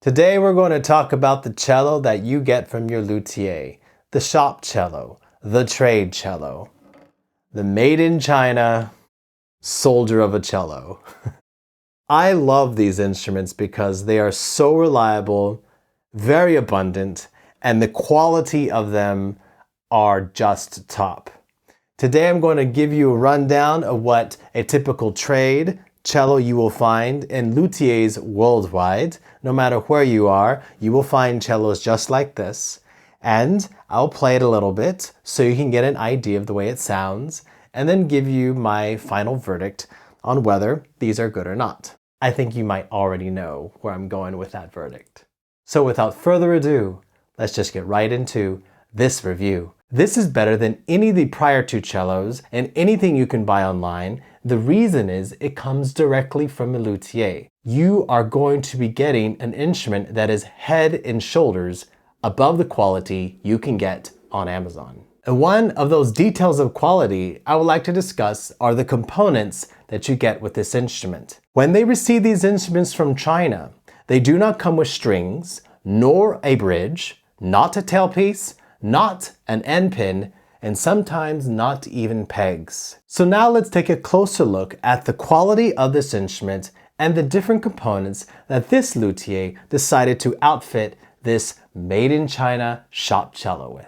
Today we're going to talk about the cello that you get from your luthier, the shop cello, the trade cello, the made in China soldier of a cello. I love these instruments because they are so reliable, very abundant, and the quality of them are just top. Today I'm going to give you a rundown of what a typical trade cello you will find in luthiers worldwide. No matter where you are, you will find cellos just like this. And I'll play it a little bit so you can get an idea of the way it sounds, and then give you my final verdict on whether these are good or not. I think you might already know where I'm going with that verdict. So without further ado, let's just get right into this review. This is better than any of the prior two cellos and anything you can buy online. The reason is it comes directly from a luthier. You are going to be getting an instrument that is head and shoulders above the quality you can get on Amazon. And one of those details of quality I would like to discuss are the components that you get with this instrument. When they receive these instruments from China, they do not come with strings, nor a bridge, not a tailpiece, not an end pin, and sometimes not even pegs. So now let's take a closer look at the quality of this instrument and the different components that this luthier decided to outfit this made in China shop cello with.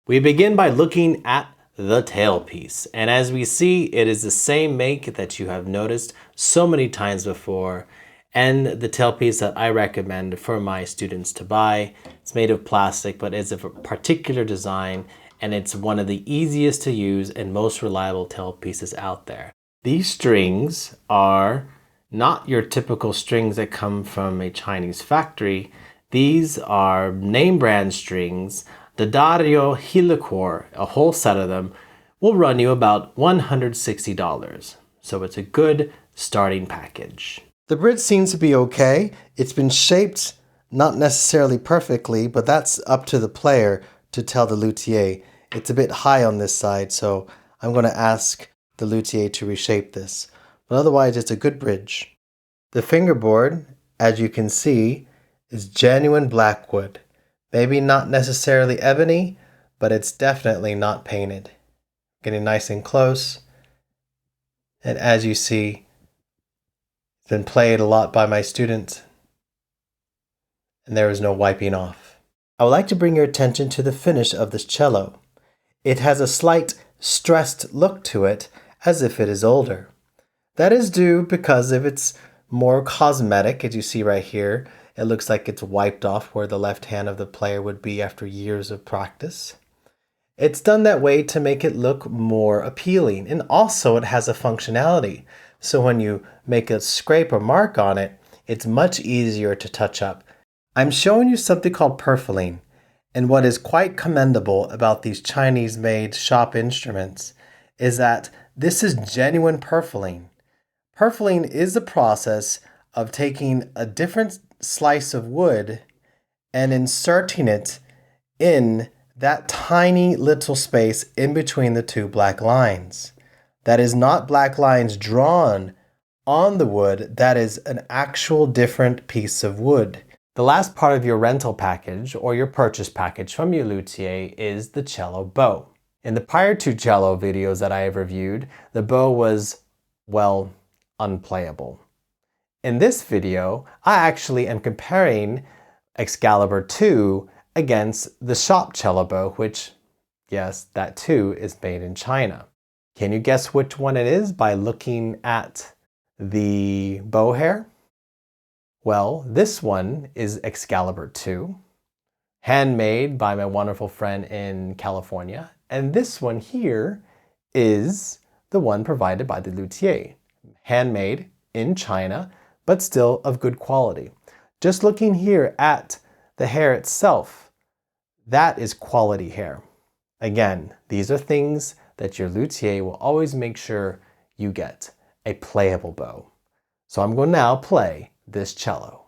We begin by looking at the tailpiece, and as we see, it is the same make that you have noticed so many times before, and the tailpiece that I recommend for my students to buy. It's made of plastic, but it's of a particular design, and it's one of the easiest to use and most reliable tailpieces out there. These strings are not your typical strings that come from a Chinese factory. These are name brand strings. The Dario Helicore, a whole set of them, will run you about $160. So it's a good starting package. The bridge seems to be okay. It's been shaped not necessarily perfectly, but that's up to the player to tell the luthier. It's a bit high on this side, so I'm going to ask the luthier to reshape this. But otherwise, it's a good bridge. The fingerboard, as you can see, is genuine black wood. Maybe not necessarily ebony, but it's definitely not painted. Getting nice and close. And as you see, it's been played a lot by my students, and there is no wiping off. I would like to bring your attention to the finish of this cello. It has a slight stressed look to it, as if it is older. That is due because of its more cosmetic, as you see right here. It looks like it's wiped off where the left hand of the player would be after years of practice. It's done that way to make it look more appealing, and also it has a functionality. So when you make a scrape or mark on it, it's much easier to touch up. I'm showing you something called Purfling, and what is quite commendable about these Chinese-made shop instruments is that this is genuine purfling. Purfling is the process of taking a different slice of wood and inserting it in that tiny little space in between the two black lines. That is not black lines drawn on the wood, that is an actual different piece of wood. The last part of your rental package or your purchase package from your luthier is the cello bow. In the prior two cello videos that I have reviewed, the bow was, well, unplayable. In this video, I actually am comparing Excalibur 2 against the shop cello bow, which, yes, that too is made in China. Can you guess which one it is by looking at the bow hair? Well, this one is Excalibur 2, handmade by my wonderful friend in California, and this one here is the one provided by the luthier, handmade in China, but still of good quality. Just looking here at the hair itself, that is quality hair. Again, these are things that your luthier will always make sure you get, a playable bow. So I'm going to now play this cello.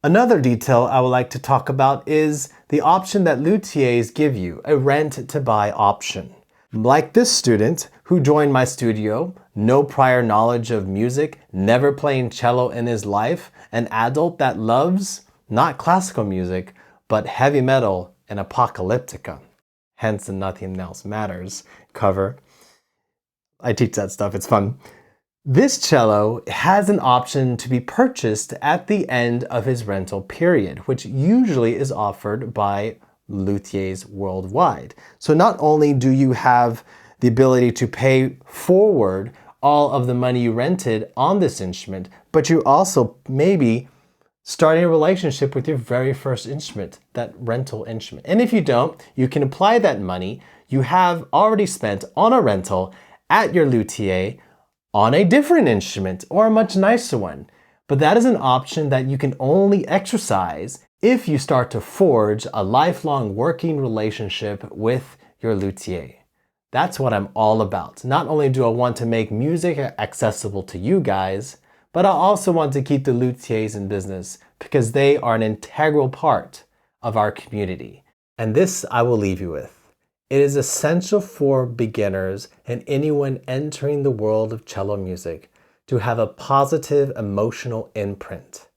Another detail I would like to talk about is the option that luthiers give you, a rent-to-buy option. Like this student who joined my studio, no prior knowledge of music, never playing cello in his life, an adult that loves not classical music, but heavy metal and apocalyptica. Hence the Nothing Else Matters cover. I teach that stuff, it's fun. This cello has an option to be purchased at the end of his rental period, which usually is offered by luthiers worldwide. So not only do you have the ability to pay forward all of the money you rented on this instrument, but you also maybe starting a relationship with your very first instrument, that rental instrument. And if you don't, you can apply that money you have already spent on a rental at your luthier on a different instrument or a much nicer one. But that is an option that you can only exercise if you start to forge a lifelong working relationship with your luthier. That's what I'm all about. Not only do I want to make music accessible to you guys, but I also want to keep the luthiers in business because they are an integral part of our community. And this I will leave you with. It is essential for beginners and anyone entering the world of cello music to have a positive emotional imprint.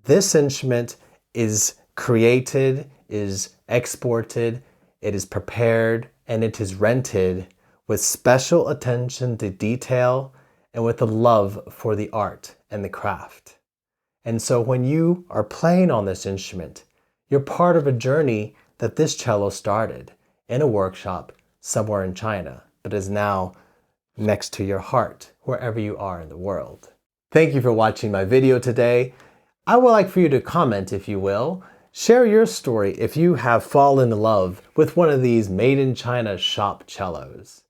This instrument is created, is exported, it is prepared, and it is rented with special attention to detail and with a love for the art and the craft. And so when you are playing on this instrument, you're part of a journey that this cello started in a workshop somewhere in China, but is now next to your heart, wherever you are in the world. Thank you for watching my video today. I would like for you to comment, if you will. Share your story if you have fallen in love with one of these made in China shop cellos.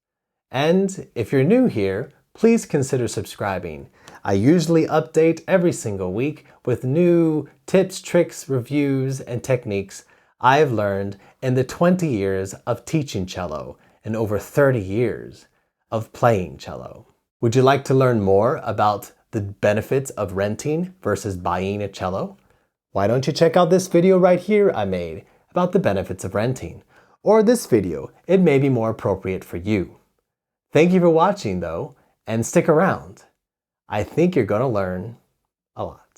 And if you're new here, please consider subscribing. I usually update every single week with new tips, tricks, reviews, and techniques I've learned in the 20 years of teaching cello and over 30 years of playing cello. Would you like to learn more about the benefits of renting versus buying a cello? Why don't you check out this video right here I made about the benefits of renting? Or this video, it may be more appropriate for you. Thank you for watching though, and stick around. I think you're going to learn a lot.